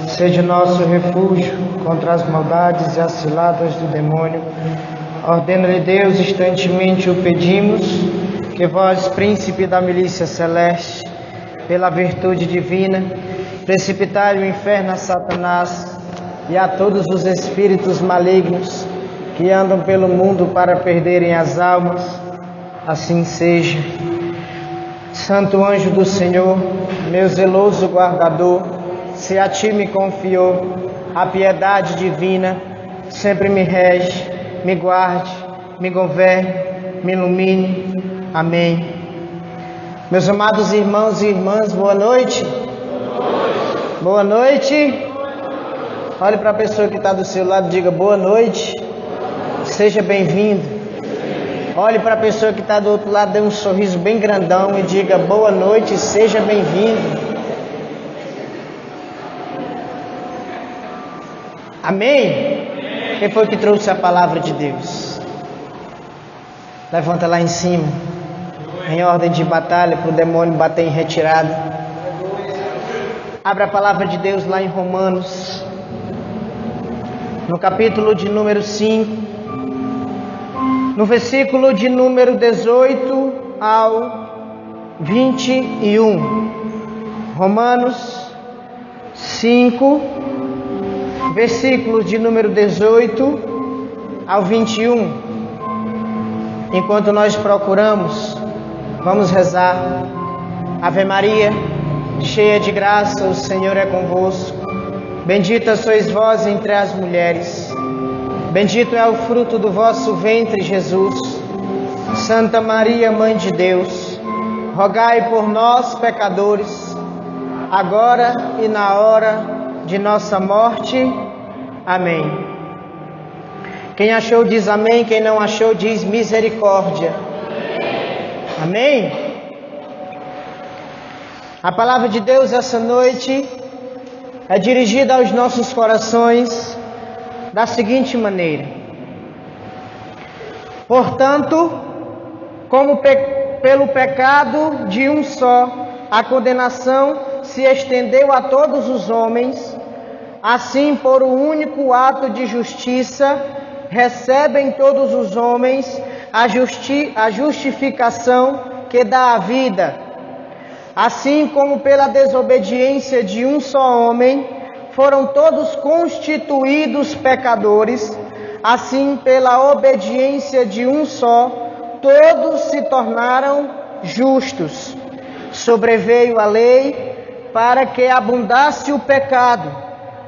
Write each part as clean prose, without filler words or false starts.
Seja nosso refúgio contra as maldades e as ciladas do demônio. Ordena-lhe Deus, instantemente o pedimos, que vós, príncipe da milícia celeste, pela virtude divina, precipitai o inferno a Satanás e a todos os espíritos malignos que andam pelo mundo para perderem as almas. Assim seja. Santo anjo do Senhor, meu zeloso guardador, se a ti me confiou a piedade divina, sempre me rege, me guarde, me governe, me ilumine. Amém. Meus amados irmãos e irmãs, boa noite. Boa noite. Olhe para a pessoa que está do seu lado e diga boa noite. Seja bem-vindo. Olhe para a pessoa que está do outro lado, dê um sorriso bem grandão e diga boa noite, seja bem-vindo. Amém? Quem foi que trouxe a palavra de Deus? Levanta lá em cima, em ordem de batalha, para o demônio bater em retirada. Abra a palavra de Deus lá em Romanos, no capítulo de número 5, no versículo de número 18 ao 21. Romanos 5, versículos de número 18 ao 21. Enquanto nós procuramos, vamos rezar. Ave Maria, cheia de graça, o Senhor é convosco. Bendita sois vós entre as mulheres. Bendito é o fruto do vosso ventre, Jesus. Santa Maria, Mãe de Deus, rogai por nós, pecadores, agora e na hora de nossa morte. Amém. Quem achou diz amém, quem não achou diz misericórdia. Amém? A palavra de Deus essa noite é dirigida aos nossos corações da seguinte maneira: portanto, como pelo pecado de um só a condenação se estendeu a todos os homens, assim por um único ato de justiça recebem todos os homens a justificação que dá a vida. Assim como pela desobediência de um só homem foram todos constituídos pecadores, assim pela obediência de um só todos se tornaram justos. Sobreveio a lei para que abundasse o pecado,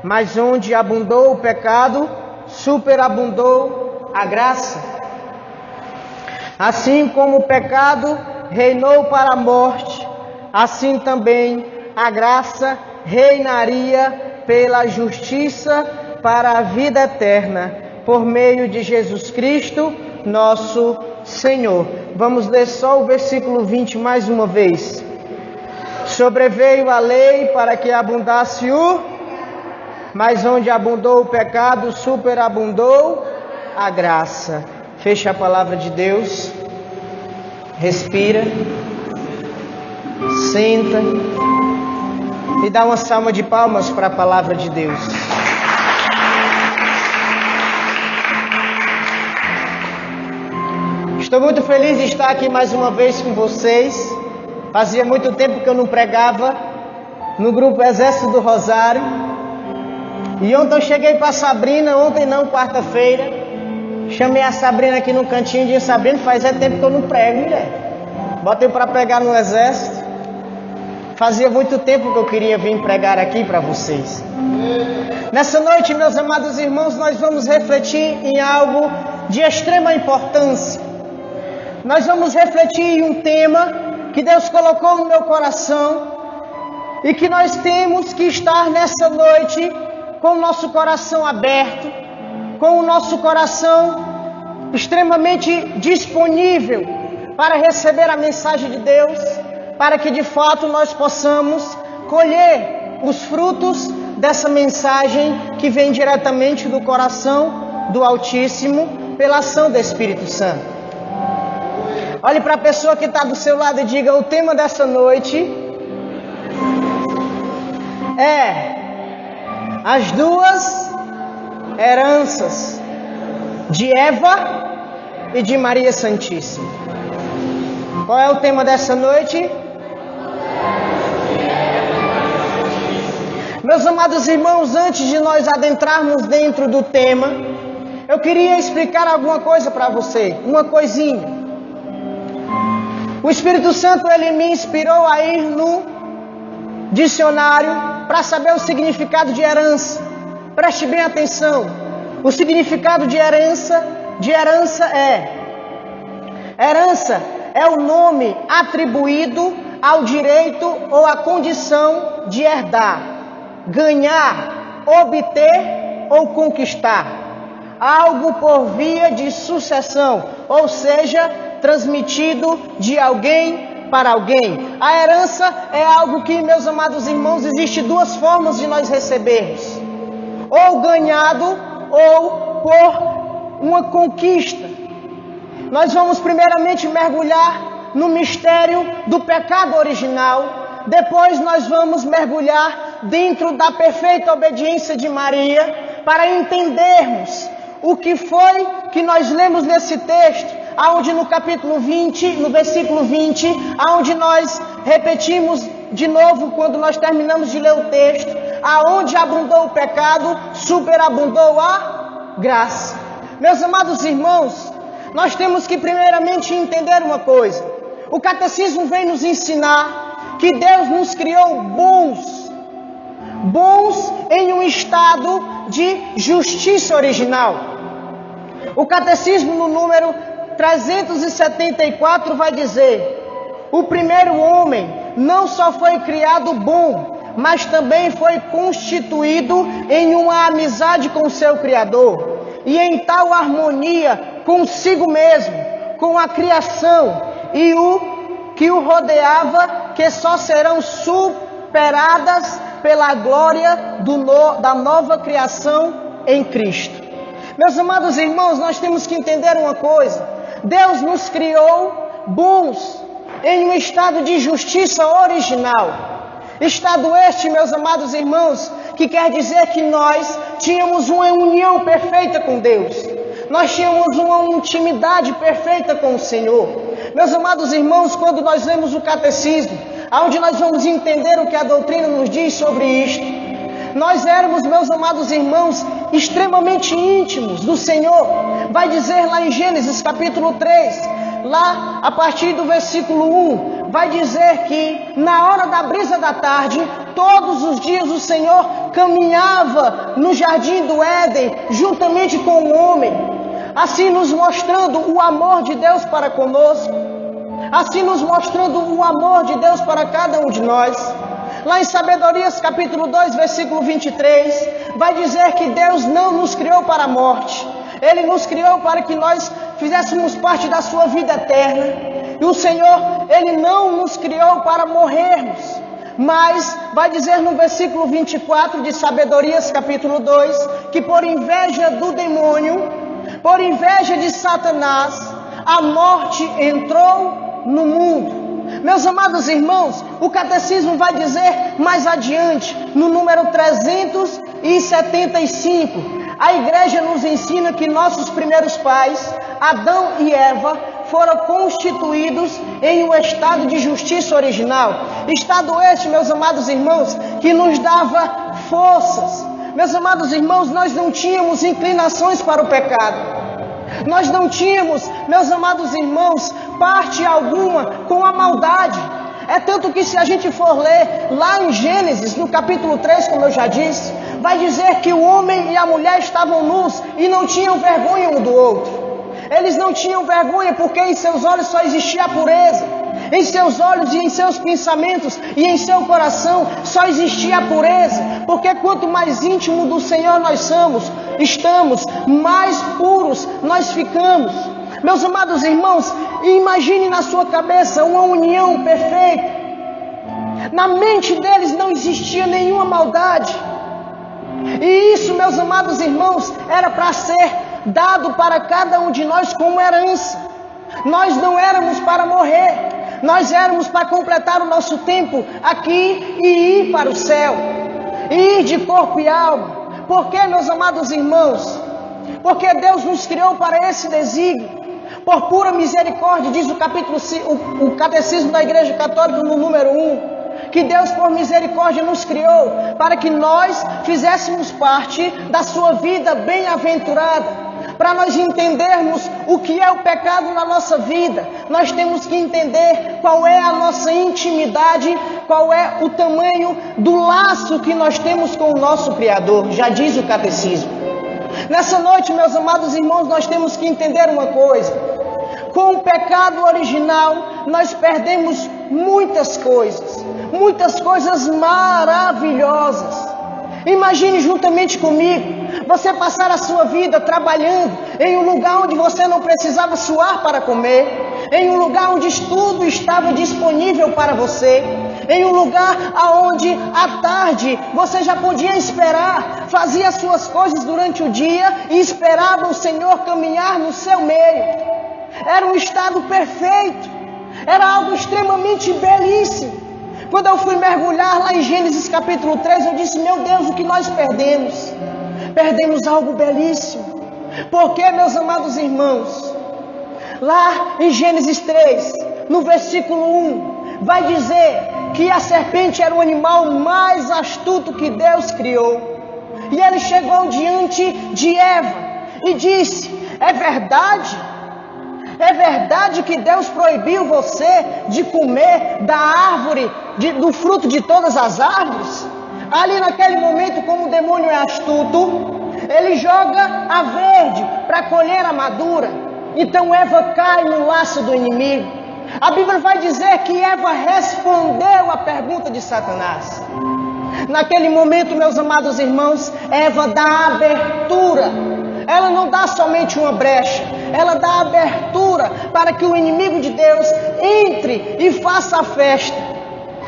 mas onde abundou o pecado, superabundou a graça. Assim como o pecado reinou para a morte, assim também a graça reinaria pela justiça para a vida eterna, por meio de Jesus Cristo, nosso Senhor. Vamos ler só o versículo 20 mais uma vez. Sobreveio a lei para que abundasse mas onde abundou o pecado, superabundou a graça. Fecha a palavra de Deus. Respira. Senta. E dá uma salva de palmas para a palavra de Deus. Estou muito feliz de estar aqui mais uma vez com vocês. Fazia muito tempo que eu não pregava no grupo Exército do Rosário. E ontem eu cheguei para a Sabrina, quarta-feira. Chamei a Sabrina aqui no cantinho e disse: Sabrina, faz tempo que eu não prego, mulher. Botei para pregar no Exército. Fazia muito tempo que eu queria vir pregar aqui para vocês. Nessa noite, meus amados irmãos, nós vamos refletir em algo de extrema importância. Nós vamos refletir em um tema que Deus colocou no meu coração e que nós temos que estar nessa noite com o nosso coração aberto, com o nosso coração extremamente disponível para receber a mensagem de Deus, para que de fato nós possamos colher os frutos dessa mensagem que vem diretamente do coração do Altíssimo pela ação do Espírito Santo. Olhe para a pessoa que está do seu lado e diga: o tema dessa noite é as duas heranças de Eva e de Maria Santíssima. Qual é o tema dessa noite? Meus amados irmãos, antes de nós adentrarmos dentro do tema, eu queria explicar alguma coisa para você, uma coisinha. O Espírito Santo, ele me inspirou a ir no dicionário para saber o significado de herança. Preste bem atenção. O significado de herança é o nome atribuído ao direito ou à condição de herdar, ganhar, obter ou conquistar algo por via de sucessão, ou seja, transmitido de alguém para alguém. A herança é algo que, meus amados irmãos, existe duas formas de nós recebermos: ou ganhado ou por uma conquista. Nós vamos primeiramente mergulhar no mistério do pecado original. Depois nós vamos mergulhar dentro da perfeita obediência de Maria para entendermos o que foi que nós lemos nesse texto, aonde no capítulo 20, no versículo 20, aonde nós repetimos de novo quando nós terminamos de ler o texto, aonde abundou o pecado, superabundou a graça. Meus amados irmãos, nós temos que primeiramente entender uma coisa. O catecismo vem nos ensinar que Deus nos criou bons em um estado de justiça original. O catecismo no número 374 vai dizer: o primeiro homem não só foi criado bom, mas também foi constituído em uma amizade com seu Criador, e em tal harmonia consigo mesmo, com a criação e o que o rodeava, que só serão superadas pela glória da nova criação em Cristo. Meus amados irmãos, nós temos que entender uma coisa: Deus nos criou bons em um estado de justiça original. Estado este, meus amados irmãos, que quer dizer que nós tínhamos uma união perfeita com Deus. Nós tínhamos uma intimidade perfeita com o Senhor. Meus amados irmãos, quando nós lemos o catecismo, onde nós vamos entender o que a doutrina nos diz sobre isto, nós éramos, meus amados irmãos, extremamente íntimos do Senhor. Vai dizer lá em Gênesis capítulo 3, lá a partir do versículo 1, vai dizer que na hora da brisa da tarde, todos os dias o Senhor caminhava no jardim do Éden, juntamente com o homem, assim nos mostrando o amor de Deus para conosco, assim nos mostrando o amor de Deus para cada um de nós. Lá em Sabedorias capítulo 2, versículo 23, vai dizer que Deus não nos criou para a morte. Ele nos criou para que nós fizéssemos parte da sua vida eterna. E o Senhor, Ele não nos criou para morrermos. Mas vai dizer no versículo 24 de Sabedorias capítulo 2, que por inveja do demônio, por inveja de Satanás, a morte entrou no mundo. Meus amados irmãos, o catecismo vai dizer mais adiante, no número 375, a igreja nos ensina que nossos primeiros pais, Adão e Eva, foram constituídos em um estado de justiça original. Estado este, meus amados irmãos, que nos dava forças. Meus amados irmãos, nós não tínhamos inclinações para o pecado. Nós não tínhamos, meus amados irmãos, parte alguma com a maldade. É tanto que se a gente for ler lá em Gênesis, no capítulo 3, como eu já disse, vai dizer que o homem e a mulher estavam nus e não tinham vergonha um do outro. Eles não tinham vergonha porque em seus olhos só existia a pureza. Em seus olhos e em seus pensamentos e em seu coração só existia a pureza. Porque quanto mais íntimo do Senhor nós estamos, mais puros nós ficamos. Meus amados irmãos, imagine na sua cabeça uma união perfeita. Na mente deles não existia nenhuma maldade. E isso, meus amados irmãos, era para ser dado para cada um de nós como herança. Nós não éramos para morrer. Nós éramos para completar o nosso tempo aqui e ir para o céu. Ir de corpo e alma. Por que, meus amados irmãos? Porque Deus nos criou para esse desígnio. Por pura misericórdia, diz o Catecismo da Igreja Católica no número 1, que Deus por misericórdia nos criou para que nós fizéssemos parte da sua vida bem-aventurada. Para nós entendermos o que é o pecado na nossa vida, nós temos que entender qual é a nossa intimidade, qual é o tamanho do laço que nós temos com o nosso Criador, já diz o Catecismo. Nessa noite, meus amados irmãos, nós temos que entender uma coisa. Com o pecado original, nós perdemos muitas coisas maravilhosas. Imagine juntamente comigo, você passar a sua vida trabalhando em um lugar onde você não precisava suar para comer, em um lugar onde tudo estava disponível para você, em um lugar onde à tarde você já podia esperar, fazia as suas coisas durante o dia e esperava o Senhor caminhar no seu meio. Era um estado perfeito, era algo extremamente belíssimo. Quando eu fui mergulhar lá em Gênesis capítulo 3, eu disse, meu Deus, o que nós perdemos? Perdemos algo belíssimo. Porque, meus amados irmãos, lá em Gênesis 3, no versículo 1, vai dizer que a serpente era o animal mais astuto que Deus criou. E ele chegou diante de Eva e disse, é verdade que Deus proibiu você de comer da árvore, do fruto de todas as árvores? Ali naquele momento, como o demônio é astuto, ele joga a verde para colher a madura. Então Eva cai no laço do inimigo. A Bíblia vai dizer que Eva respondeu à pergunta de Satanás. Naquele momento, meus amados irmãos, Eva dá abertura. Ela não dá somente uma brecha, ela dá abertura para que o inimigo de Deus entre e faça a festa.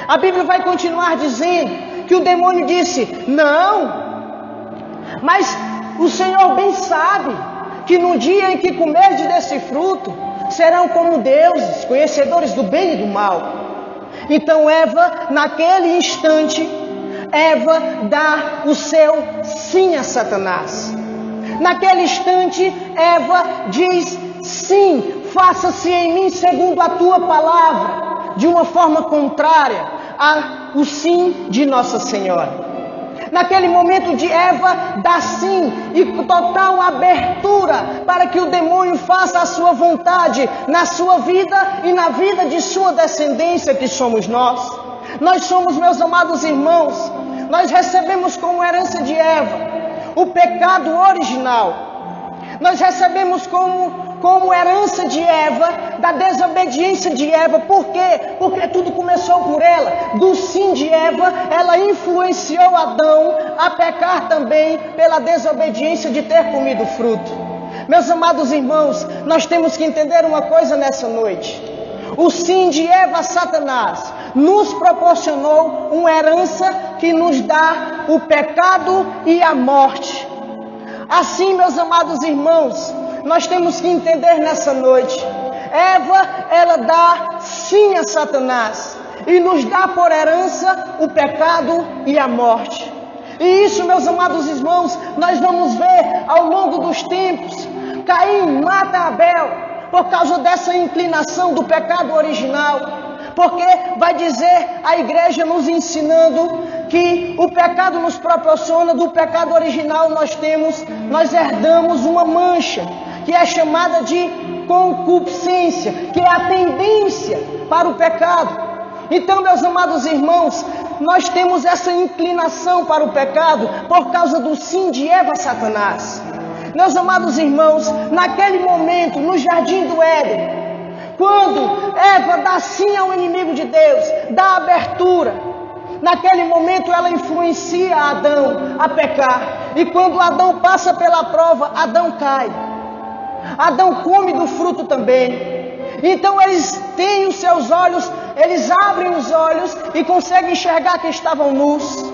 A Bíblia vai continuar dizendo que o demônio disse, não, mas o Senhor bem sabe que no dia em que comerdes desse fruto, serão como deuses, conhecedores do bem e do mal. Então Eva, naquele instante, Eva dá o seu sim a Satanás. Naquele instante, Eva diz, sim, faça-se em mim segundo a tua palavra, de uma forma contrária ao sim de Nossa Senhora. Naquele momento de Eva dá sim e total abertura para que o demônio faça a sua vontade na sua vida e na vida de sua descendência, que somos nós. Nós somos, meus amados irmãos, nós recebemos como herança de Eva o pecado original. Nós recebemos como herança de Eva, da desobediência de Eva. Por quê? Porque tudo começou por ela. Do sim de Eva, ela influenciou Adão a pecar também pela desobediência de ter comido o fruto. Meus amados irmãos, nós temos que entender uma coisa nessa noite. O sim de Eva a Satanás nos proporcionou uma herança que nos dá o pecado e a morte. Assim, meus amados irmãos, nós temos que entender nessa noite. Eva, ela dá sim a Satanás e nos dá por herança o pecado e a morte. E isso, meus amados irmãos, nós vamos ver ao longo dos tempos. Caim mata Abel por causa dessa inclinação do pecado original. Porque vai dizer a igreja nos ensinando que o pecado nos proporciona, do pecado original nós herdamos uma mancha, que é chamada de concupiscência, que é a tendência para o pecado. Então, meus amados irmãos, nós temos essa inclinação para o pecado por causa do sim de Eva a Satanás. Meus amados irmãos, naquele momento, no jardim do Éden, quando Eva dá sim ao inimigo de Deus, dá abertura, naquele momento ela influencia Adão a pecar. E quando Adão passa pela prova, Adão cai. Adão come do fruto também. Então eles têm os seus olhos, eles abrem os olhos e conseguem enxergar que estavam nus.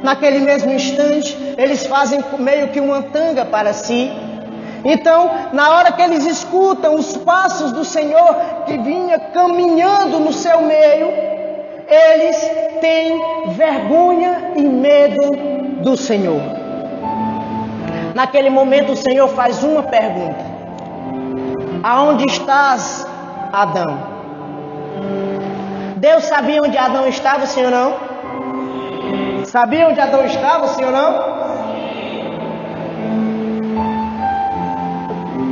Naquele mesmo instante, eles fazem meio que uma tanga para si. Então, na hora que eles escutam os passos do Senhor que vinha caminhando no seu meio, eles têm vergonha e medo do Senhor. Naquele momento o Senhor faz uma pergunta: aonde estás, Adão? Deus sabia onde Adão estava, sim ou não? Sabia onde Adão estava, sim ou não?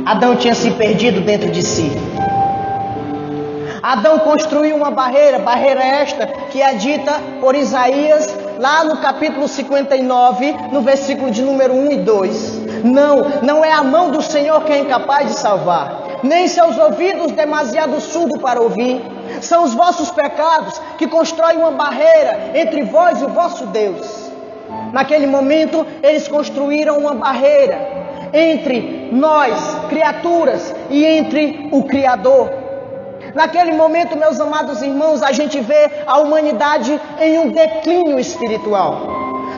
Adão tinha se perdido dentro de si. Adão construiu uma barreira esta que é dita por Isaías lá no capítulo 59, no versículo de número 1 e 2. Não é a mão do Senhor que é incapaz de salvar, nem seus ouvidos demasiado surdos para ouvir. São os vossos pecados que constroem uma barreira entre vós e o vosso Deus. Naquele momento, eles construíram uma barreira entre nós, criaturas, e entre o Criador. Naquele momento, meus amados irmãos, a gente vê a humanidade em um declínio espiritual.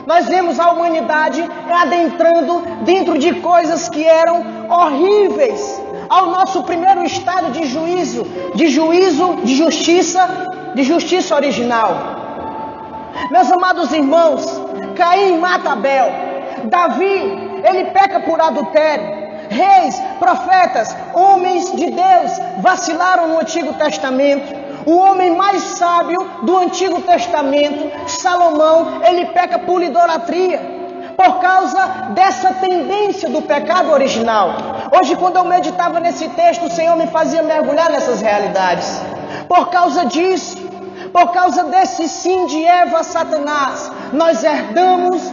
Nós vemos a humanidade adentrando dentro de coisas que eram horríveis ao nosso primeiro estado de justiça original. Meus amados irmãos, Caim mata Abel, Davi, ele peca por adultério. Reis, profetas, homens de Deus vacilaram no Antigo Testamento. O homem mais sábio do Antigo Testamento, Salomão, ele peca por idolatria, por causa dessa tendência do pecado original. Hoje, quando eu meditava nesse texto, o Senhor me fazia mergulhar nessas realidades. Por causa disso, por causa desse sim de Eva a Satanás, nós herdamos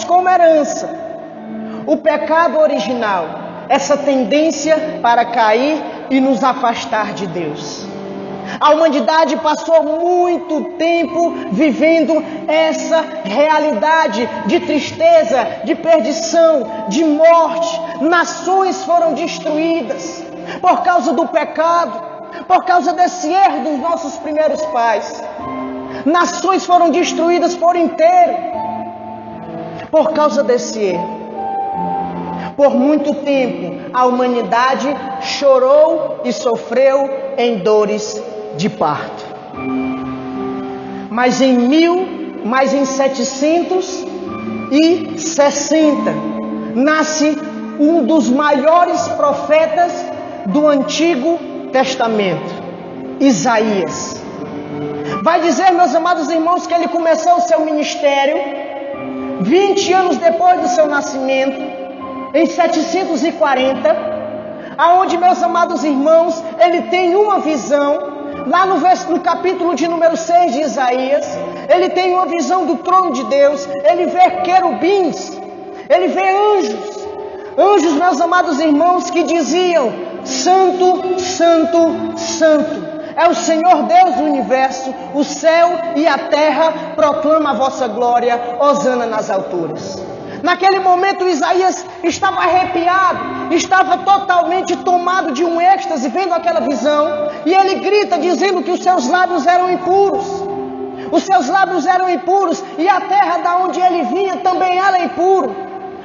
como herança o pecado original, essa tendência para cair e nos afastar de Deus. A humanidade passou muito tempo vivendo essa realidade de tristeza, de perdição, de morte. Nações foram destruídas por causa do pecado, por causa desse erro dos nossos primeiros pais. Nações foram destruídas por inteiro por causa desse erro. Por muito tempo, a humanidade chorou e sofreu em dores de parto. Mas em 760, nasce um dos maiores profetas do Antigo Testamento, Isaías. Vai dizer, meus amados irmãos, que ele começou o seu ministério 20 anos depois do seu nascimento, em 740, aonde, meus amados irmãos, ele tem uma visão, lá no capítulo de número 6 de Isaías, ele tem uma visão do trono de Deus, ele vê querubins, ele vê anjos, meus amados irmãos, que diziam: Santo, Santo, Santo, é o Senhor Deus do universo, o céu e a terra proclamam a vossa glória, hosana nas alturas. Naquele momento Isaías estava arrepiado, estava totalmente tomado de um êxtase vendo aquela visão, e ele grita dizendo que os seus lábios eram impuros. Os seus lábios eram impuros, e a terra da onde ele vinha também era impuro.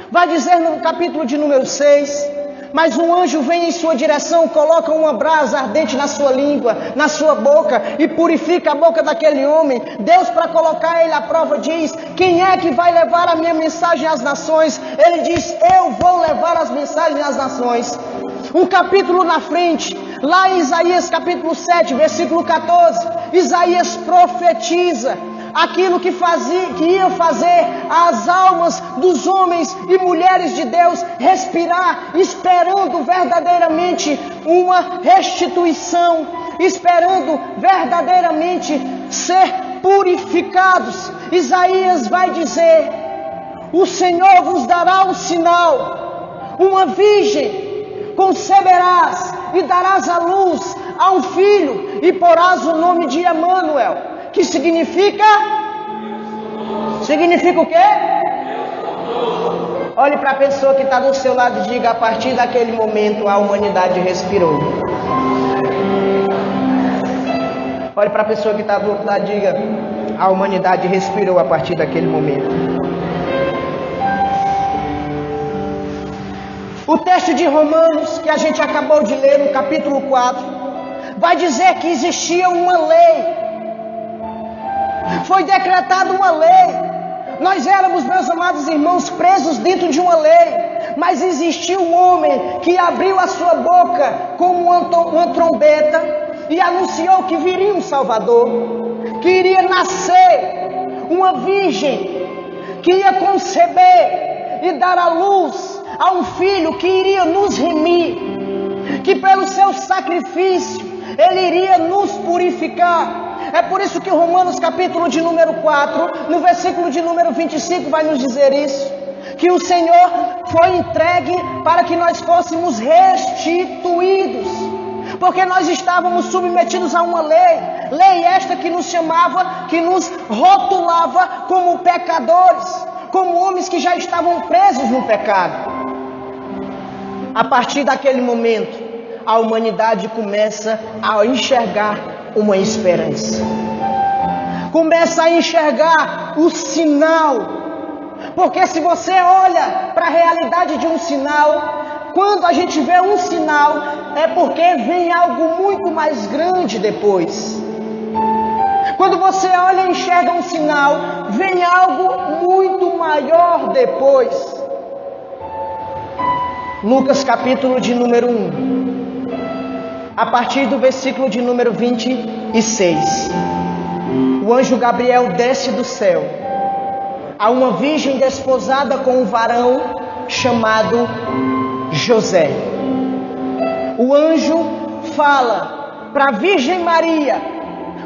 Vai dizer no capítulo de número 6, mas um anjo vem em sua direção, coloca uma brasa ardente na sua língua, na sua boca, e purifica a boca daquele homem. Deus, para colocar ele à prova, diz: quem é que vai levar a minha mensagem às nações? Ele diz: eu vou levar as mensagens às nações. Um capítulo na frente, lá em Isaías capítulo 7, versículo 14, Isaías profetiza aquilo que ia fazer as almas dos homens e mulheres de Deus respirar, esperando verdadeiramente uma restituição, esperando verdadeiramente ser purificados. Isaías vai dizer: o Senhor vos dará um sinal, uma virgem conceberás e darás à luz a um filho, e porás o nome de Emanuel, que significa o quê? Olhe para a pessoa que está do seu lado e diga: a partir daquele momento a humanidade respirou. Olhe para a pessoa que está do outro lado e diga: a humanidade respirou a partir daquele momento. O texto de Romanos, que a gente acabou de ler no capítulo 4, vai dizer que existia uma lei. Foi decretada uma lei Nós éramos, meus amados irmãos, presos dentro de uma lei. Mas existiu um homem que abriu a sua boca como uma trombeta e anunciou que viria um Salvador, que iria nascer uma virgem, que ia conceber e dar à luz a um filho que iria nos remir, que pelo seu sacrifício ele iria nos purificar. É por isso que Romanos capítulo de número 4, no versículo de número 25 vai nos dizer isso, que o Senhor foi entregue para que nós fôssemos restituídos, porque nós estávamos submetidos a uma lei esta que nos chamava, que nos rotulava como pecadores, como homens que já estavam presos no pecado. A partir daquele momento, a humanidade começa a enxergar uma esperança, começa a enxergar o sinal. Porque se você olha para a realidade de um sinal, quando a gente vê um sinal, é porque vem algo muito mais grande depois. Quando você olha e enxerga um sinal, vem algo muito maior depois. Lucas capítulo de número 1, a partir do versículo de número 26. O anjo Gabriel desce do céu a uma virgem desposada com um varão chamado José. O anjo fala para a Virgem Maria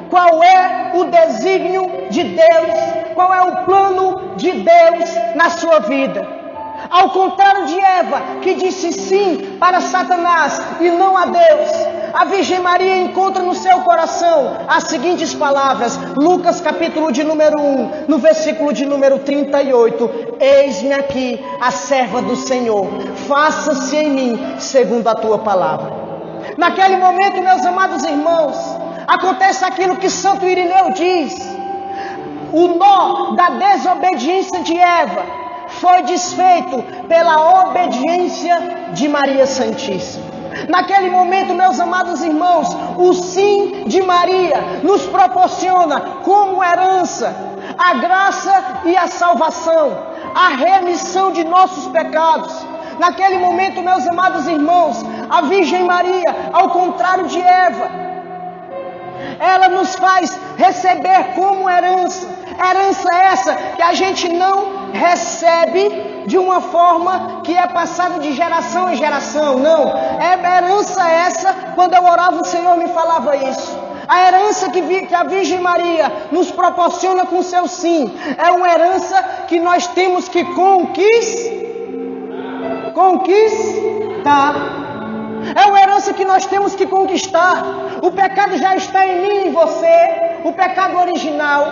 qual é o desígnio de Deus, qual é o plano de Deus na sua vida. Ao contrário de Eva, que disse sim para Satanás e não a Deus, a Virgem Maria encontra no seu coração as seguintes palavras. Lucas capítulo de número 1, no versículo de número 38. Eis-me aqui, a serva do Senhor, faça-se em mim segundo a tua palavra. Naquele momento, meus amados irmãos, acontece aquilo que Santo Irineu diz. O nó da desobediência de Eva foi desfeito pela obediência de Maria Santíssima. Naquele momento, meus amados irmãos, o sim de Maria nos proporciona como herança a graça e a salvação, a remissão de nossos pecados. Naquele momento, meus amados irmãos, a Virgem Maria, ao contrário de Eva, ela nos faz receber como herança. Herança essa que a gente não recebe de uma forma que é passada de geração em geração. Não, é herança essa. Quando eu orava, o Senhor me falava isso. A herança que a Virgem Maria nos proporciona com seu sim é uma herança que nós temos que conquistar. É uma herança que nós temos que conquistar. O pecado já está em mim e em você, o pecado original,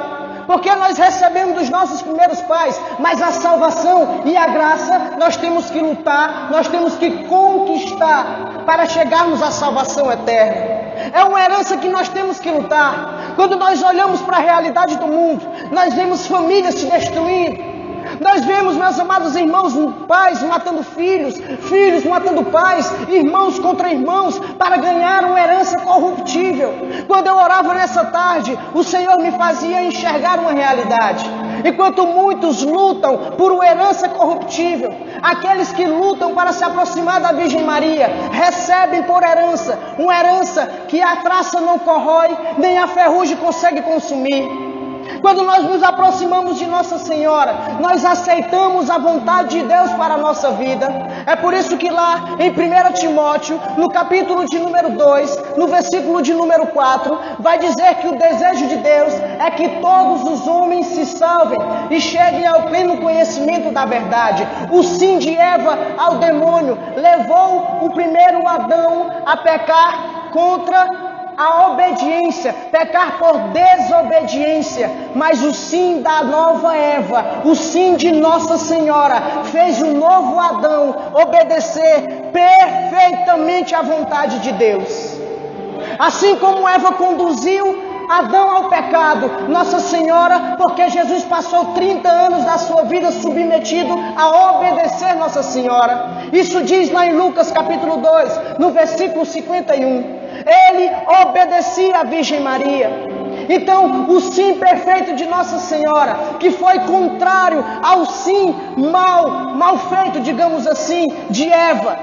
porque nós recebemos dos nossos primeiros pais, mas a salvação e a graça nós temos que lutar, nós temos que conquistar para chegarmos à salvação eterna. É uma herança que nós temos que lutar. Quando nós olhamos para a realidade do mundo, nós vemos famílias se destruindo. Nós vemos, meus amados irmãos, pais matando filhos, filhos matando pais, irmãos contra irmãos, para ganhar uma herança corruptível. Quando eu orava nessa tarde, o Senhor me fazia enxergar uma realidade. Enquanto muitos lutam por uma herança corruptível, aqueles que lutam para se aproximar da Virgem Maria, recebem por herança, uma herança que a traça não corrói, nem a ferrugem consegue consumir. Quando nós nos aproximamos de Nossa Senhora, nós aceitamos a vontade de Deus para a nossa vida. É por isso que lá em 1 Timóteo, no capítulo de número 2, no versículo de número 4, vai dizer que o desejo de Deus é que todos os homens se salvem e cheguem ao pleno conhecimento da verdade. O sim de Eva ao demônio levou o primeiro Adão a pecar contra a obediência, pecar por desobediência, mas o sim da nova Eva, o sim de Nossa Senhora, fez o novo Adão obedecer perfeitamente à vontade de Deus. Assim como Eva conduziu Adão ao pecado, Nossa Senhora, porque Jesus passou 30 anos da sua vida submetido a obedecer Nossa Senhora. Isso diz lá em Lucas capítulo 2, no versículo 51. Ele obedecia à Virgem Maria. Então, o sim perfeito de Nossa Senhora, que foi contrário ao sim mal feito, digamos assim, de Eva,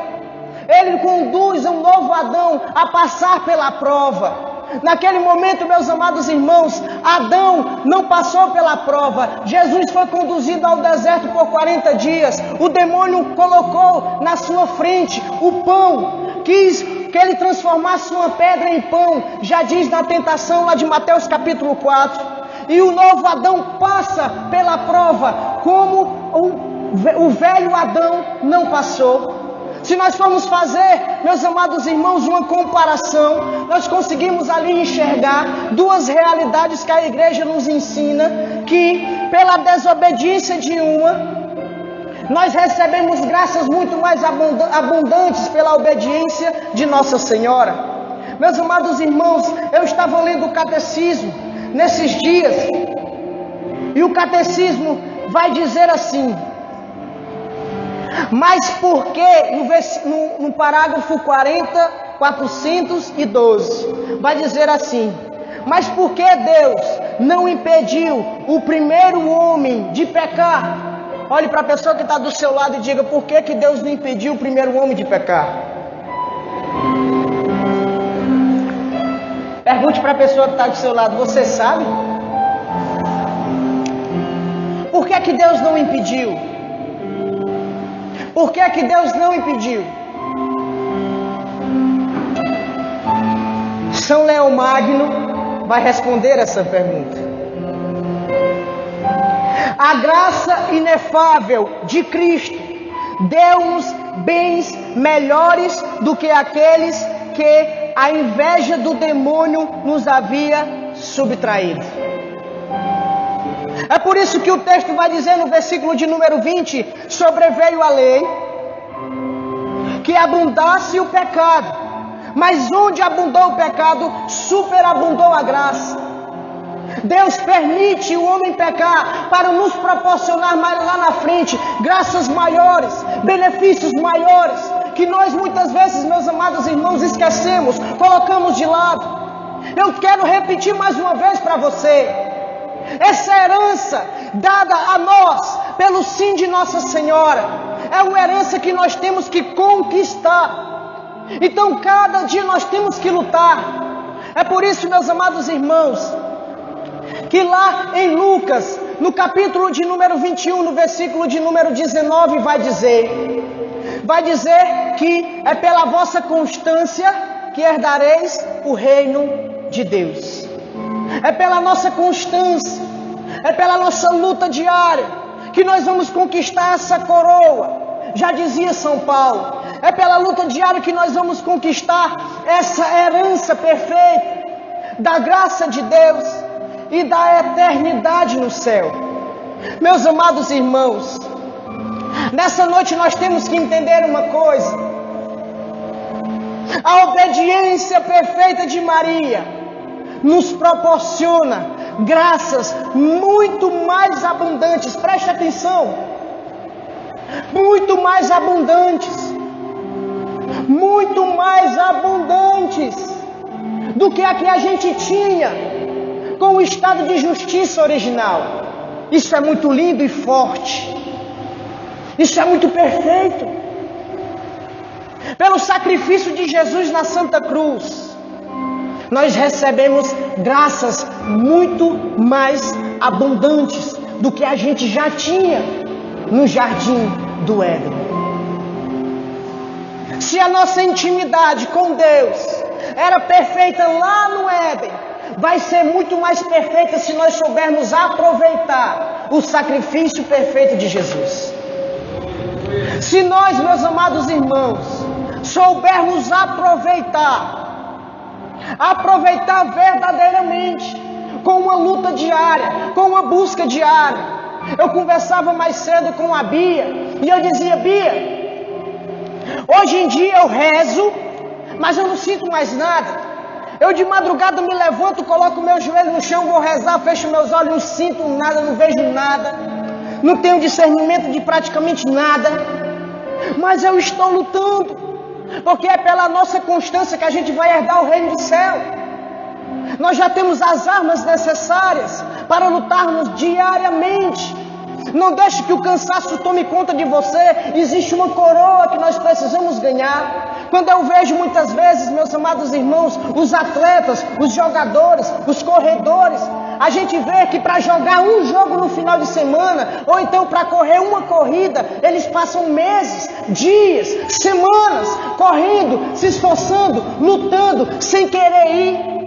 ele conduz um novo Adão a passar pela prova. Naquele momento, meus amados irmãos, Adão não passou pela prova. Jesus foi conduzido ao deserto por 40 dias. O demônio colocou na sua frente o pão, quis que ele transformasse uma pedra em pão. Já diz na tentação lá de Mateus capítulo 4. E o novo Adão passa pela prova, como o velho Adão não passou. Se nós formos fazer, meus amados irmãos, uma comparação, nós conseguimos ali enxergar duas realidades que a igreja nos ensina, que pela desobediência de uma, nós recebemos graças muito mais abundantes pela obediência de Nossa Senhora. Meus amados irmãos, eu estava lendo o catecismo nesses dias, e o catecismo vai dizer assim: mas por que, no parágrafo 412, vai dizer assim: mas por que Deus não impediu o primeiro homem de pecar? Olhe para a pessoa que está do seu lado e diga: por que Deus não impediu o primeiro homem de pecar? Pergunte para a pessoa que está do seu lado: você sabe? Por que Deus não impediu? Por que Deus não impediu? São Leão Magno vai responder essa pergunta. A graça inefável de Cristo deu-nos bens melhores do que aqueles que a inveja do demônio nos havia subtraído. É por isso que o texto vai dizer no versículo de número 20: sobreveio a lei que abundasse o pecado, mas onde abundou o pecado, superabundou a graça. Deus permite o homem pecar para nos proporcionar mais lá na frente graças maiores, benefícios maiores, que nós muitas vezes, meus amados irmãos, esquecemos, colocamos de lado. Eu quero repetir mais uma vez para você: essa herança dada a nós pelo sim de Nossa Senhora é uma herança que nós temos que conquistar. Então cada dia nós temos que lutar. É por isso, meus amados irmãos, que lá em Lucas, no capítulo de número 21, no versículo de número 19, vai dizer que é pela vossa constância que herdareis o reino de Deus. É pela nossa constância, é pela nossa luta diária que nós vamos conquistar essa coroa. Já dizia São Paulo, é pela luta diária que nós vamos conquistar essa herança perfeita da graça de Deus e da eternidade no céu. Meus amados irmãos, nessa noite nós temos que entender uma coisa: a obediência perfeita de Maria nos proporciona graças muito mais abundantes, preste atenção, muito mais abundantes do que a que a gente tinha com o estado de justiça original. Isso é muito lindo e forte, isso é muito perfeito. Pelo sacrifício de Jesus na Santa Cruz, nós recebemos graças muito mais abundantes do que a gente já tinha no jardim do Éden. Se a nossa intimidade com Deus era perfeita lá no Éden, vai ser muito mais perfeita se nós soubermos aproveitar o sacrifício perfeito de Jesus. Se nós, meus amados irmãos, soubermos aproveitar verdadeiramente, com uma luta diária, com uma busca diária. Eu conversava mais cedo com a Bia, e eu dizia: Bia, hoje em dia eu rezo, mas eu não sinto mais nada. Eu de madrugada me levanto, coloco meu joelho no chão, vou rezar, fecho meus olhos, não sinto nada, não vejo nada, não tenho discernimento de praticamente nada, mas eu estou lutando, porque é pela nossa constância que a gente vai herdar o reino do céu. Nós já temos as armas necessárias para lutarmos diariamente. Não deixe que o cansaço tome conta de você. Existe uma coroa que nós precisamos ganhar. Quando eu vejo muitas vezes, meus amados irmãos, os atletas, os jogadores, os corredores, a gente vê que para jogar um jogo no final de semana, ou então para correr uma corrida, eles passam meses, dias, semanas, correndo, se esforçando, lutando, sem querer ir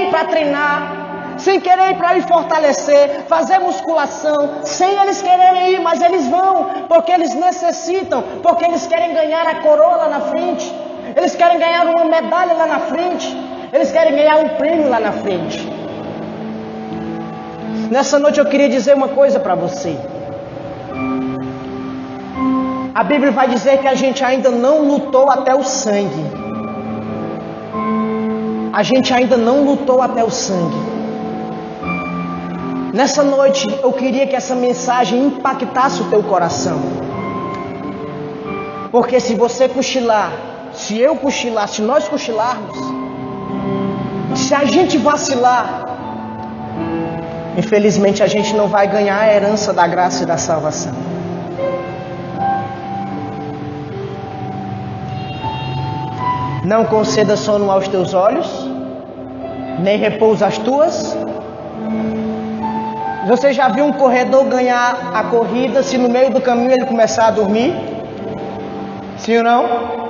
para treinar, sem querer ir para ir fortalecer, fazer musculação, sem eles quererem ir, mas eles vão, porque eles necessitam, porque eles querem ganhar a coroa lá na frente, eles querem ganhar uma medalha lá na frente, eles querem ganhar um prêmio lá na frente. Nessa noite eu queria dizer uma coisa para você. A Bíblia vai dizer que a gente ainda não lutou até o sangue. A gente ainda não lutou até o sangue. Nessa noite eu queria que essa mensagem impactasse o teu coração. Porque se você cochilar, se eu cochilar, se nós cochilarmos, se a gente vacilar, infelizmente a gente não vai ganhar a herança da graça e da salvação. Não conceda sono aos teus olhos, nem repouso às tuas. Você já viu um corredor ganhar a corrida se no meio do caminho ele começar a dormir? Sim ou não?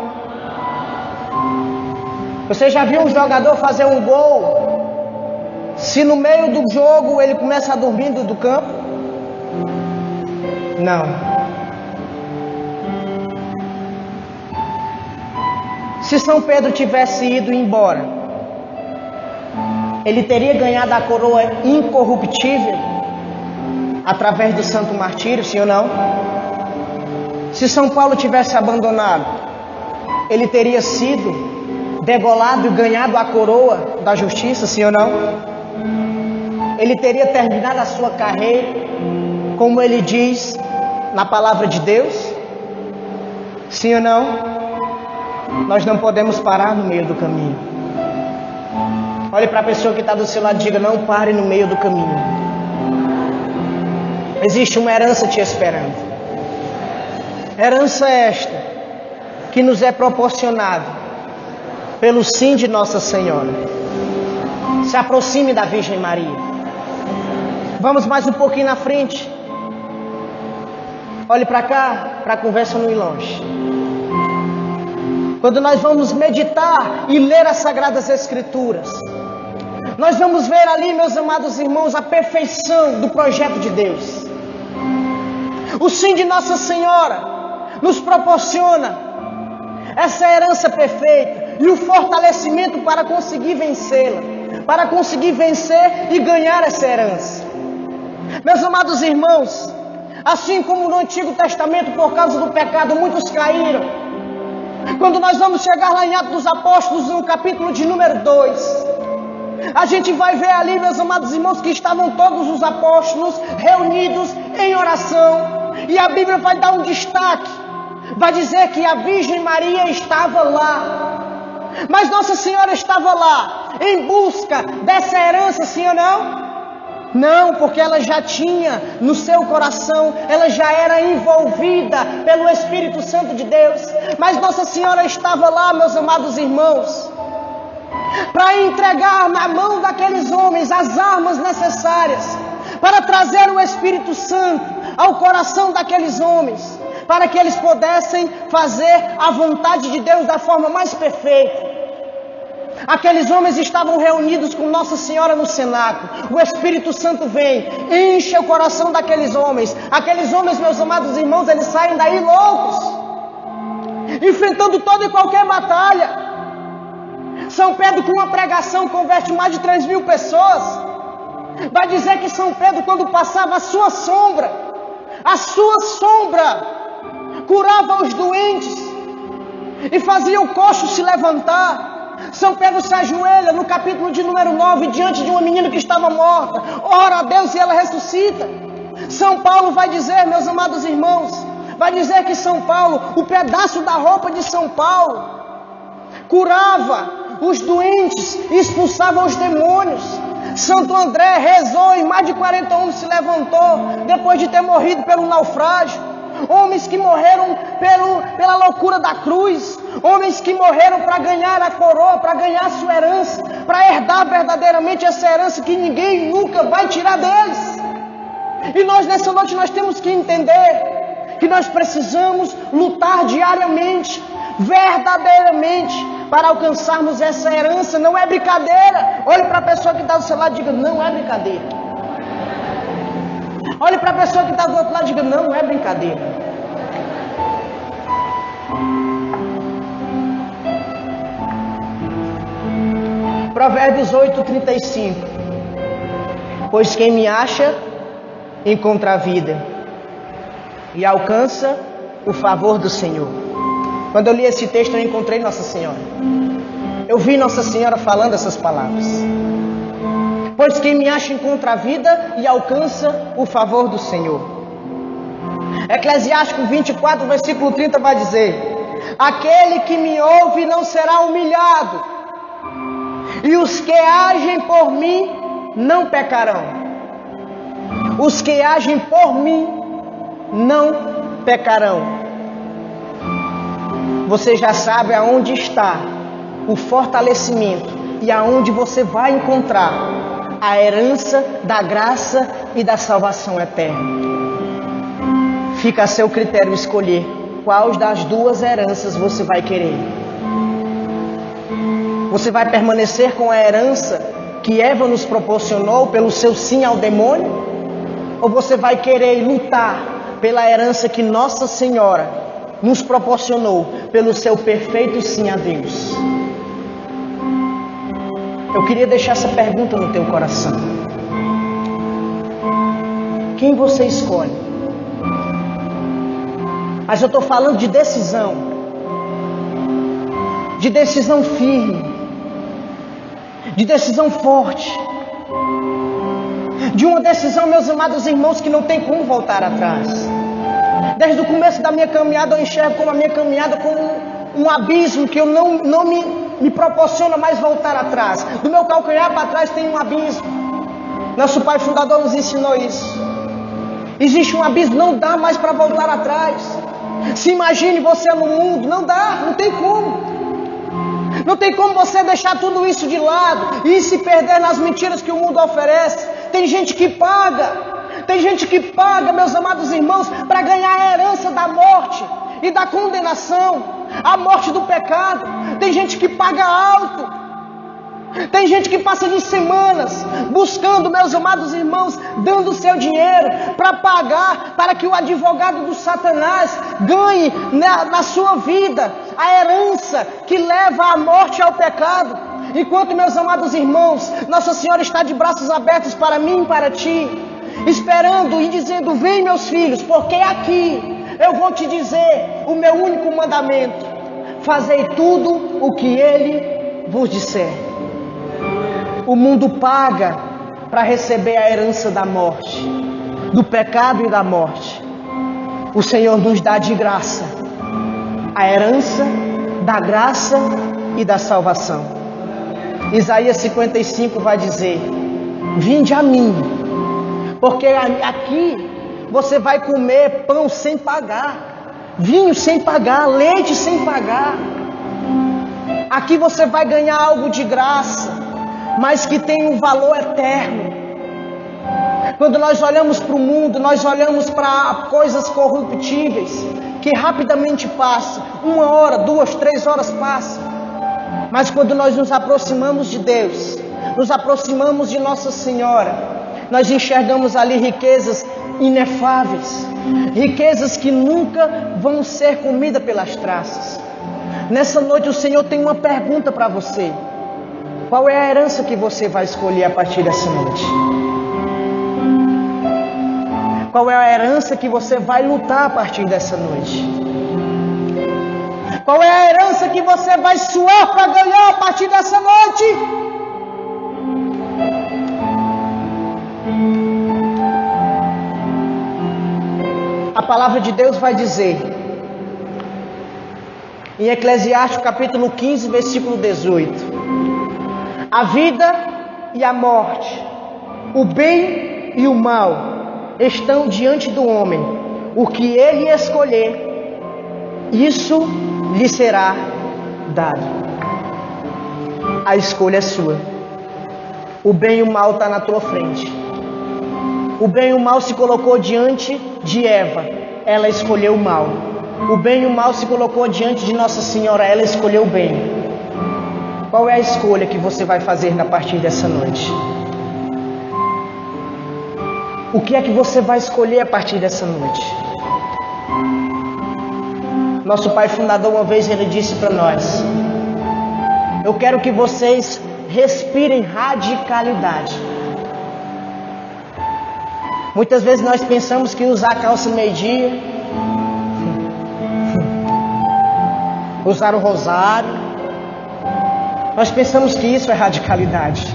Você já viu um jogador fazer um gol se no meio do jogo ele começa a dormir do campo? Não. Se São Pedro tivesse ido embora, ele teria ganhado a coroa incorruptível através do santo martírio, sim ou não? Se São Paulo tivesse abandonado, ele teria sido degolado e ganhado a coroa da justiça, sim ou não? Ele teria terminado a sua carreira, como ele diz na palavra de Deus, sim ou não? Nós não podemos parar no meio do caminho. Olhe para a pessoa que está do seu lado e diga: não pare no meio do caminho. Existe uma herança te esperando. Herança esta que nos é proporcionada pelo sim de Nossa Senhora. Se aproxime da Virgem Maria. Vamos mais um pouquinho na frente. Olhe para cá, para a conversa não ir longe. Quando nós vamos meditar e ler as Sagradas Escrituras, nós vamos ver ali, meus amados irmãos, a perfeição do projeto de Deus. O sim de Nossa Senhora nos proporciona essa herança perfeita e o fortalecimento para conseguir vencê-la, para conseguir vencer e ganhar essa herança. Meus amados irmãos, assim como no Antigo Testamento, por causa do pecado, muitos caíram. Quando nós vamos chegar lá em Atos dos Apóstolos, no capítulo de número 2, a gente vai ver ali, meus amados irmãos, que estavam todos os apóstolos reunidos em oração. E a Bíblia vai dar um destaque, vai dizer que a Virgem Maria estava lá. Mas Nossa Senhora estava lá em busca dessa herança, sim ou não? Não, porque ela já tinha no seu coração, ela já era envolvida pelo Espírito Santo de Deus. Mas Nossa Senhora estava lá, meus amados irmãos, para entregar na mão daqueles homens as armas necessárias para trazer o Espírito Santo ao coração daqueles homens, para que eles pudessem fazer a vontade de Deus da forma mais perfeita. Aqueles homens estavam reunidos com Nossa Senhora no cenáculo. O Espírito Santo vem, enche o coração daqueles homens. Aqueles homens, meus amados irmãos, eles saem daí loucos, enfrentando toda e qualquer batalha. São Pedro, com uma pregação, converte mais de 3.000 pessoas. Vai dizer que São Pedro, quando passava, a sua sombra curava os doentes e fazia o coxo se levantar. São Pedro se ajoelha no capítulo de número 9 diante de uma menina que estava morta, ora a Deus e ela ressuscita. São Paulo vai dizer, meus amados irmãos, vai dizer que São Paulo, o pedaço da roupa de São Paulo, curava os doentes, expulsavam os demônios. Santo André rezou e mais de 40 homens se levantou, depois de ter morrido pelo naufrágio. Homens que morreram pela loucura da cruz. Homens que morreram para ganhar a coroa, para ganhar a sua herança, para herdar verdadeiramente essa herança que ninguém nunca vai tirar deles. E nós nessa noite nós temos que entender que nós precisamos lutar diariamente, verdadeiramente, para alcançarmos essa herança. Não é brincadeira. Olhe para a pessoa que está do seu lado e diga: não é brincadeira. Olhe para a pessoa que está do outro lado e diga: não é brincadeira. Provérbios 8:35. Pois quem me acha, encontra a vida e alcança o favor do Senhor. Quando eu li esse texto, eu encontrei Nossa Senhora. Eu vi Nossa Senhora falando essas palavras. Pois quem me acha encontra a vida e alcança o favor do Senhor. Eclesiástico 24, versículo 30 vai dizer: aquele que me ouve não será humilhado, e os que agem por mim não pecarão. Os que agem por mim não pecarão. Você já sabe aonde está o fortalecimento e aonde você vai encontrar a herança da graça e da salvação eterna. Fica a seu critério escolher qual das duas heranças você vai querer. Você vai permanecer com a herança que Eva nos proporcionou pelo seu sim ao demônio? Ou você vai querer lutar pela herança que Nossa Senhora nos proporcionou pelo seu perfeito sim a Deus? Eu queria deixar essa pergunta no teu coração. Quem você escolhe? Mas eu estou falando de decisão. De decisão firme. De decisão forte. De uma decisão, meus amados irmãos, que não tem como voltar atrás. Desde o começo da minha caminhada, eu enxergo como a minha caminhada como um abismo que eu não me proporciona mais voltar atrás. Do meu calcanhar para trás tem um abismo. Nosso pai fundador nos ensinou isso. Existe um abismo, não dá mais para voltar atrás. Se imagine você no mundo, não dá, não tem como. Não tem como você deixar tudo isso de lado e se perder nas mentiras que o mundo oferece. Tem gente que paga, meus amados irmãos, para ganhar a herança da morte e da condenação, a morte do pecado. Tem gente que paga alto. Tem gente que passa de semanas buscando, meus amados irmãos, dando o seu dinheiro para pagar, para que o advogado do Satanás ganhe na sua vida a herança que leva à morte e ao pecado. Enquanto, meus amados irmãos, Nossa Senhora está de braços abertos para mim e para ti, esperando e dizendo: vem, meus filhos, porque aqui eu vou te dizer o meu único mandamento: fazei tudo o que Ele vos disser. O mundo paga para receber a herança da morte, do pecado e da morte. O Senhor nos dá de graça a herança da graça e da salvação. Isaías 55 vai dizer: vinde a mim, porque aqui você vai comer pão sem pagar, vinho sem pagar, leite sem pagar. Aqui você vai ganhar algo de graça, mas que tem um valor eterno. Quando nós olhamos para o mundo, nós olhamos para coisas corruptíveis, que rapidamente passam, 1 hora, 2, 3 horas passam. Mas quando nós nos aproximamos de Deus, nos aproximamos de Nossa Senhora, nós enxergamos ali riquezas inefáveis, riquezas que nunca vão ser comidas pelas traças. Nessa noite o Senhor tem uma pergunta para você: qual é a herança que você vai escolher a partir dessa noite? Qual é a herança que você vai lutar a partir dessa noite? Qual é a herança que você vai suar para ganhar a partir dessa noite? A palavra de Deus vai dizer, em Eclesiastes capítulo 15, versículo 18: A vida e a morte, o bem e o mal estão diante do homem. O que ele escolher, isso lhe será dado. A escolha é sua. O bem e o mal está na tua frente. O bem e o mal se colocou diante de Eva. Ela escolheu o mal. O bem e o mal se colocou diante de Nossa Senhora. Ela escolheu o bem. Qual é a escolha que você vai fazer a partir dessa noite? O que é que você vai escolher a partir dessa noite? Nosso pai fundador, uma vez, ele disse para nós: eu quero que vocês respirem radicalidade. Muitas vezes nós pensamos que usar calça meio-dia, usar o rosário, nós pensamos que isso é radicalidade.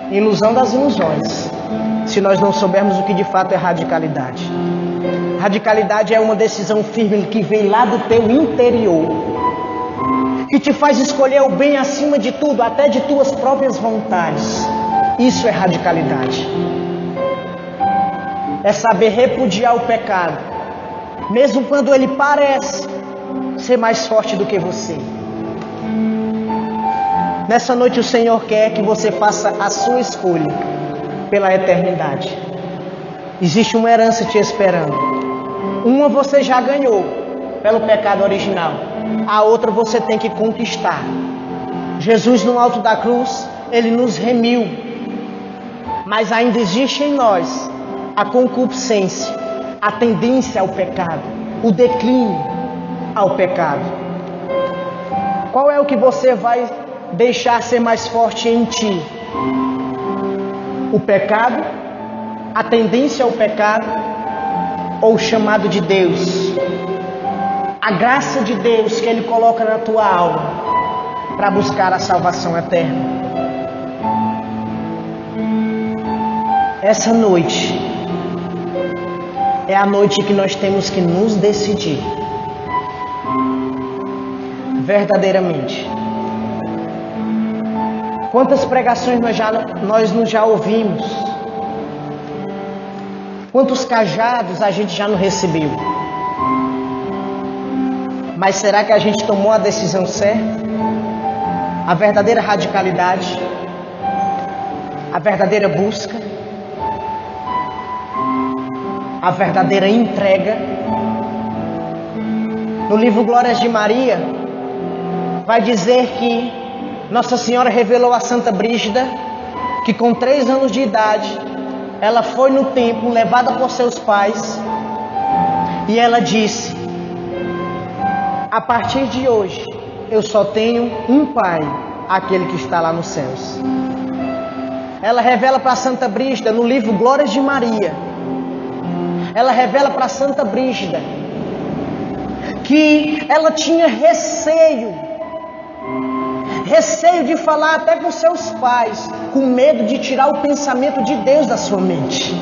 Ilusão das ilusões, se nós não soubermos o que de fato é radicalidade. Radicalidade é uma decisão firme que vem lá do teu interior, que te faz escolher o bem acima de tudo, até de tuas próprias vontades. Isso é radicalidade. É saber repudiar o pecado, mesmo quando ele parece ser mais forte do que você. Nessa noite o Senhor quer que você faça a sua escolha pela eternidade. Existe uma herança te esperando. Uma você já ganhou pelo pecado original. A outra você tem que conquistar. Jesus no alto da cruz, ele nos remiu. Mas ainda existe em nós a concupiscência, a tendência ao pecado, o declínio ao pecado. Qual é o que você vai deixar ser mais forte em ti? O pecado, a tendência ao pecado, ou o chamado de Deus, a graça de Deus que Ele coloca na tua alma para buscar a salvação eterna? Essa noite é a noite que nós temos que nos decidir verdadeiramente. Quantas pregações nós já ouvimos? Quantos cajados a gente já não recebeu? Mas será que a gente tomou a decisão certa? A verdadeira radicalidade? A verdadeira busca? A verdadeira entrega? No livro Glórias de Maria, vai dizer que Nossa Senhora revelou a Santa Brígida que com 3 anos de idade, ela foi no templo, levada por seus pais, e ela disse: a partir de hoje, eu só tenho um pai, aquele que está lá nos céus. Ela revela para Santa Brígida, no livro Glórias de Maria, ela revela para Santa Brígida que ela tinha receio de falar até com seus pais, com medo de tirar o pensamento de Deus da sua mente.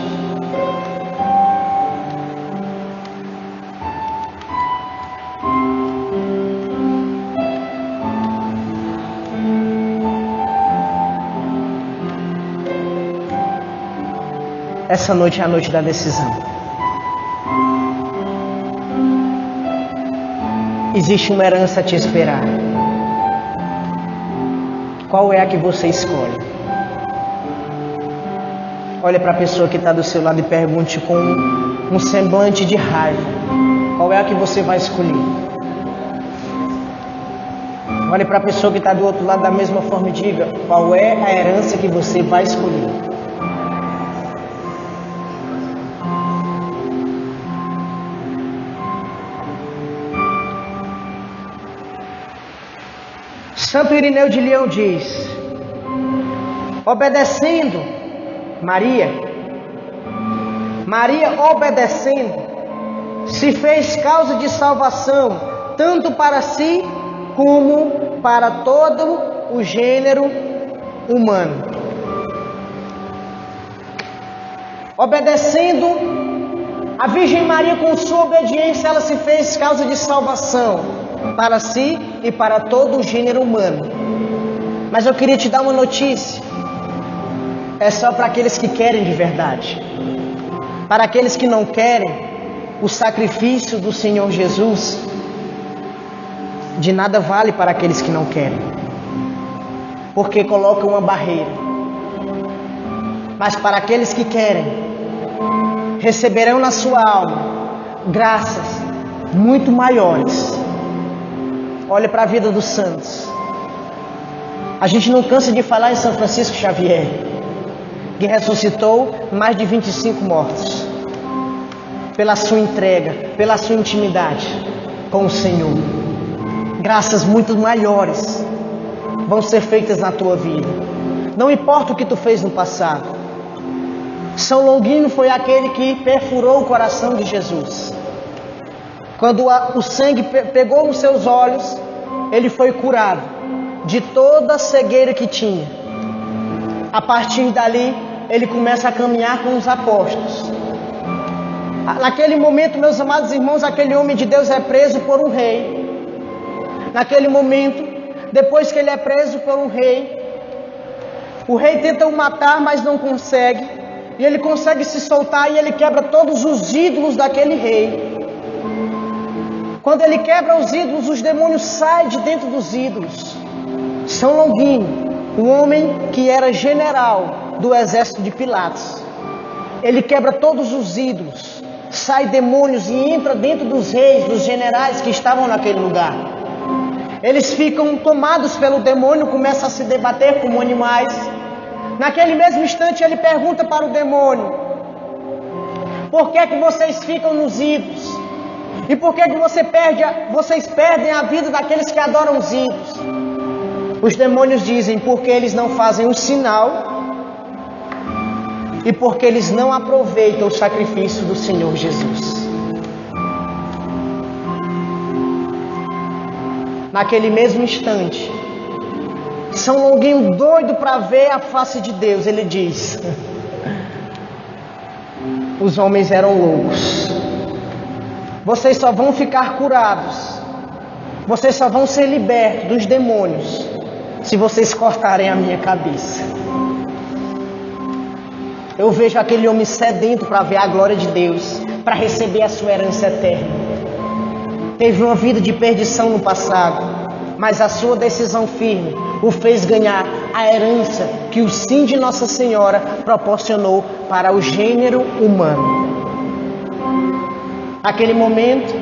Essa noite é a noite da decisão. Existe uma herança a te esperar. Qual é a que você escolhe? Olha para a pessoa que está do seu lado e pergunte com um semblante de raiva: qual é a que você vai escolher? Olhe para a pessoa que está do outro lado da mesma forma e diga: qual é a herança que você vai escolher? Santo Irineu de Leão diz: obedecendo Maria obedecendo, se fez causa de salvação, tanto para si como para todo o gênero humano. Obedecendo a Virgem Maria, com sua obediência, ela se fez causa de salvação. para si e para todo o gênero humano. Mas eu queria te dar uma notícia. É só para aqueles que querem de verdade. Para aqueles que não querem, o sacrifício do Senhor Jesus de nada vale para aqueles que não querem, porque coloca uma barreira. Mas para aqueles que querem, receberão na sua alma graças muito maiores. Olha para a vida dos santos. A gente não cansa de falar em São Francisco Xavier, que ressuscitou mais de 25 mortos, pela sua entrega, pela sua intimidade com o Senhor. Graças muito maiores vão ser feitas na tua vida. Não importa o que tu fez no passado. São Longuinho foi aquele que perfurou o coração de Jesus. Quando o sangue pegou nos seus olhos, ele foi curado de toda a cegueira que tinha. A partir dali, ele começa a caminhar com os apóstolos. Naquele momento, meus amados irmãos, aquele homem de Deus é preso por um rei. Naquele momento, depois que ele é preso por um rei, o rei tenta o matar, mas não consegue. E ele consegue se soltar e ele quebra todos os ídolos daquele rei. Quando ele quebra os ídolos, os demônios saem de dentro dos ídolos. São Longuinho, um homem que era general do exército de Pilatos, ele quebra todos os ídolos, sai demônios e entra dentro dos reis, dos generais que estavam naquele lugar. Eles ficam tomados pelo demônio, começam a se debater como animais. Naquele mesmo instante ele pergunta para o demônio: por que é que vocês ficam nos ídolos? E por que é que vocês perdem a vida daqueles que adoram os ídolos? Os demônios dizem: porque eles não fazem um sinal e porque eles não aproveitam o sacrifício do Senhor Jesus. Naquele mesmo instante, São Longuinho, doido para ver a face de Deus, ele diz: os homens eram loucos. Vocês só vão ficar curados, vocês só vão ser libertos dos demônios se vocês cortarem a minha cabeça. Eu vejo aquele homem sedento para ver a glória de Deus, para receber a sua herança eterna. Teve uma vida de perdição no passado, mas a sua decisão firme o fez ganhar a herança que o sim de Nossa Senhora proporcionou para o gênero humano. Naquele momento,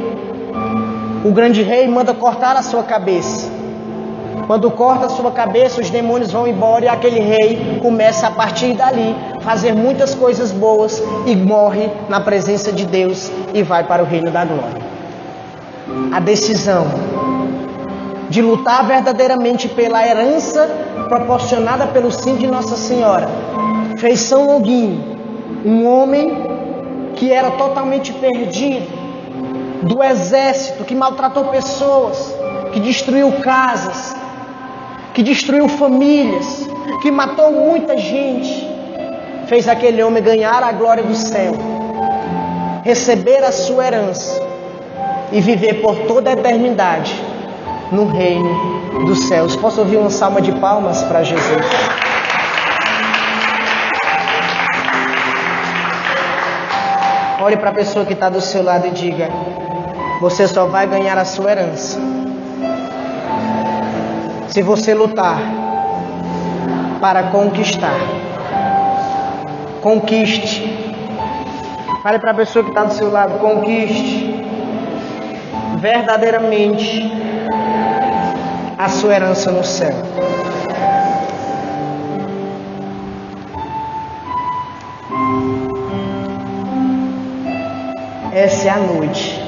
o grande rei manda cortar a sua cabeça. Quando corta a sua cabeça, os demônios vão embora e aquele rei começa a partir dali fazer muitas coisas boas e morre na presença de Deus e vai para o reino da glória. A decisão de lutar verdadeiramente pela herança proporcionada pelo sim de Nossa Senhora fez São Longuinho, um homem que era totalmente perdido, do exército, que maltratou pessoas, que destruiu casas, que destruiu famílias, que matou muita gente, fez aquele homem ganhar a glória do céu, receber a sua herança e viver por toda a eternidade no reino dos céus. Posso ouvir uma salva de palmas para Jesus? Olhe para a pessoa que está do seu lado e diga: você só vai ganhar a sua herança se você lutar para conquistar. Conquiste. Fale para a pessoa que está do seu lado: conquiste verdadeiramente a sua herança no céu. Essa é a noite.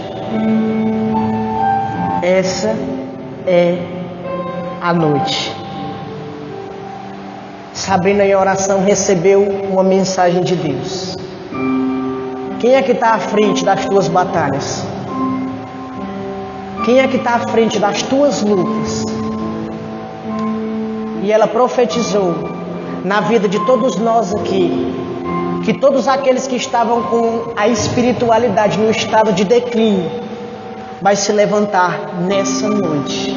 Essa é a noite. Sabrina, em oração, recebeu uma mensagem de Deus. Quem é que está à frente das tuas batalhas? Quem é que está à frente das tuas lutas? E ela profetizou na vida de todos nós aqui, que todos aqueles que estavam com a espiritualidade no estado de declínio, vai se levantar nessa noite.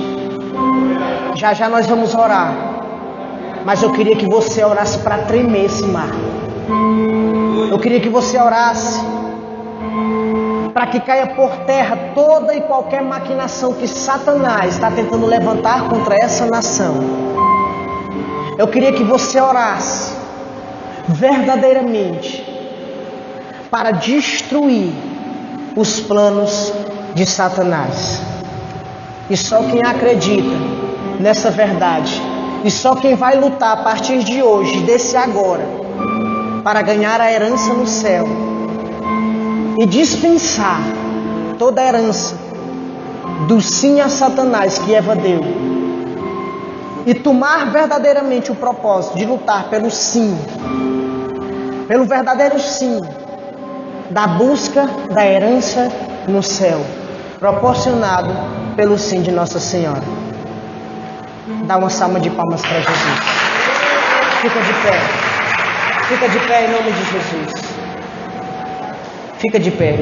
Já já nós vamos orar, mas eu queria que você orasse para tremer esse mar. Eu queria que você orasse para que caia por terra toda e qualquer maquinação que Satanás está tentando levantar contra essa nação. Eu queria que você orasse verdadeiramente para destruir os planos de Satanás. E só quem acredita nessa verdade, e só quem vai lutar a partir de hoje, desse agora, para ganhar a herança no céu e dispensar toda a herança do sim a Satanás que Eva deu, e tomar verdadeiramente o propósito de lutar pelo sim, pelo verdadeiro sim, da busca da herança no céu, proporcionado pelo sim de Nossa Senhora. Dá uma salva de palmas para Jesus. Fica de pé. Fica de pé em nome de Jesus. Fica de pé.